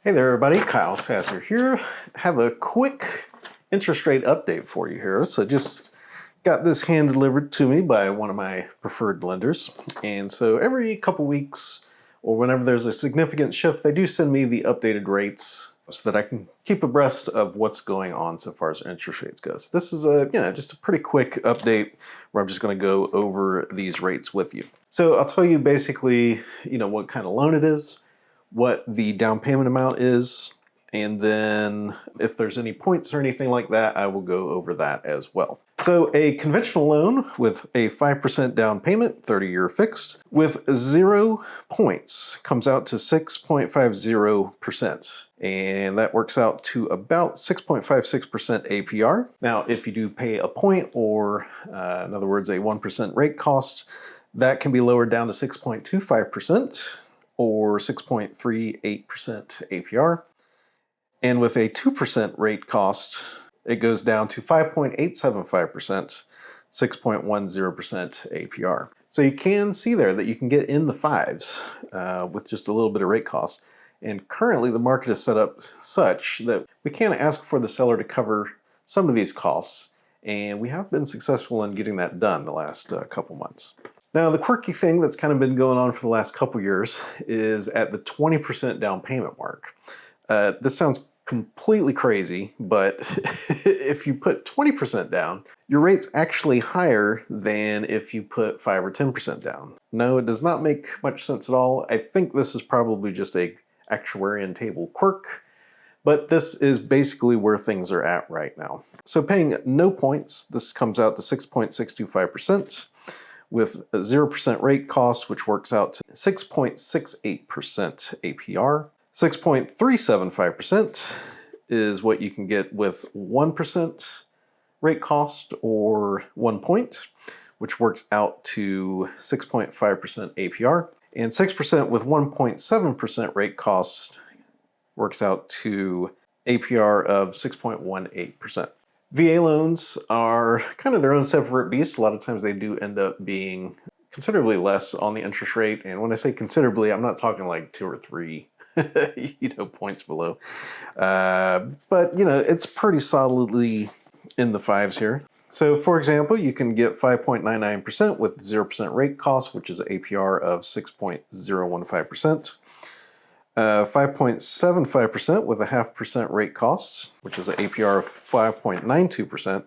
Hey there everybody, Kyle Sasser here. Have a quick interest rate update for you here. So just got this hand delivered to me by one of my preferred lenders. And so every couple weeks or whenever there's a significant shift, they do send me the updated rates so that I can keep abreast of what's going on so far as interest rates goes. This is just a pretty quick update where I'm just going to go over these rates with you. So I'll tell you basically, what kind of loan it is, what the down payment amount is, and then if there's any points or anything like that, I will go over that as well. So a conventional loan with a 5% down payment, 30-year fixed, with 0 points comes out to 6.50%. And that works out to about 6.56% APR. Now, if you do pay a point, or in other words, a 1% rate cost, that can be lowered down to 6.25%. or 6.38% APR. And with a 2% rate cost, it goes down to 5.875%, 6.10% APR. So you can see there that you can get in the fives with just a little bit of rate cost. And currently the market is set up such that we can ask for the seller to cover some of these costs. And we have been successful in getting that done the last couple months. Now, the quirky thing that's kind of been going on for the last couple years is at the 20% down payment mark. This sounds completely crazy, but if you put 20% down, your rate's actually higher than if you put 5 or 10% down. No, it does not make much sense at all. I think this is probably just a actuarian table quirk, but this is basically where things are at right now. So paying no points, this comes out to 6.625%. with a 0% rate cost, which works out to 6.68% APR. 6.375% is what you can get with 1% rate cost or 1 point, which works out to 6.5% APR. And 6% with 1.7% rate cost works out to APR of 6.18%. VA loans are kind of their own separate beast. A lot of times they do end up being considerably less on the interest rate. And when I say considerably, I'm not talking like 2 or 3 points below. But it's pretty solidly in the fives here. So for example, you can get 5.99% with 0% rate cost, which is an APR of 6.015%. 5.75% with a 0.5% rate cost, which is an APR of 5.92%,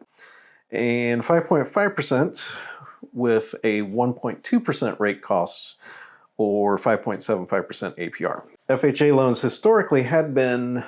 and 5.5% with a 1.2% rate cost, or 5.75% APR. FHA loans historically had been,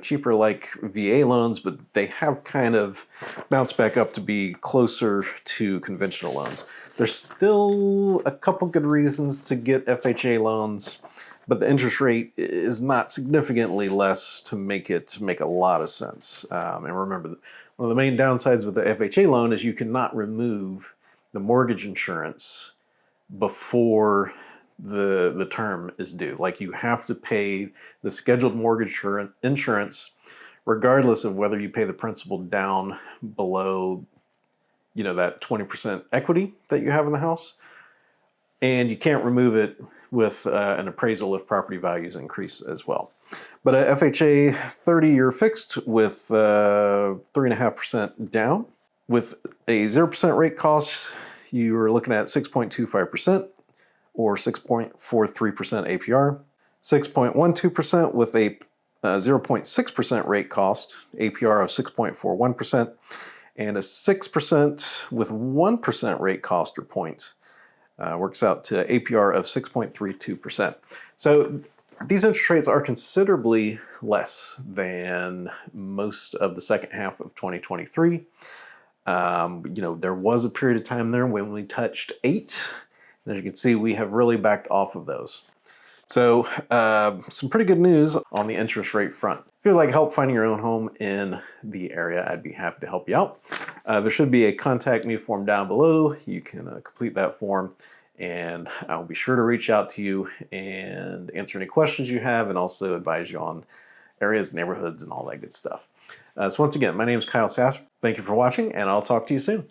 cheaper like VA loans, but they have kind of bounced back up to be closer to conventional loans. There's still a couple good reasons to get FHA loans, but the interest rate is not significantly less to make it make a lot of sense. And remember, one of the main downsides with the FHA loan is you cannot remove the mortgage insurance before the term is due. Like, you have to pay the scheduled mortgage insurance regardless of whether you pay the principal down below, that 20% equity that you have in the house. And you can't remove it with an appraisal if property values increase as well. But a FHA 30-year fixed with 3.5% down, with a 0% rate cost, you are looking at 6.25% or 6.43% APR. 6.12% with a 0.6% rate cost, APR of 6.41%, and a 6% with 1% rate cost or points. Works out to APR of 6.32%. So these interest rates are considerably less than most of the second half of 2023. There was a period of time there when we touched 8. And as you can see, we have really backed off of those. So some pretty good news on the interest rate front. If you'd like help finding your own home in the area, I'd be happy to help you out. There should be a contact me form down below. You can complete that form, and I'll be sure to reach out to you and answer any questions you have, and also advise you on areas, neighborhoods, and all that good stuff. So once again, my name is Kyle Sasser. Thank you for watching, and I'll talk to you soon.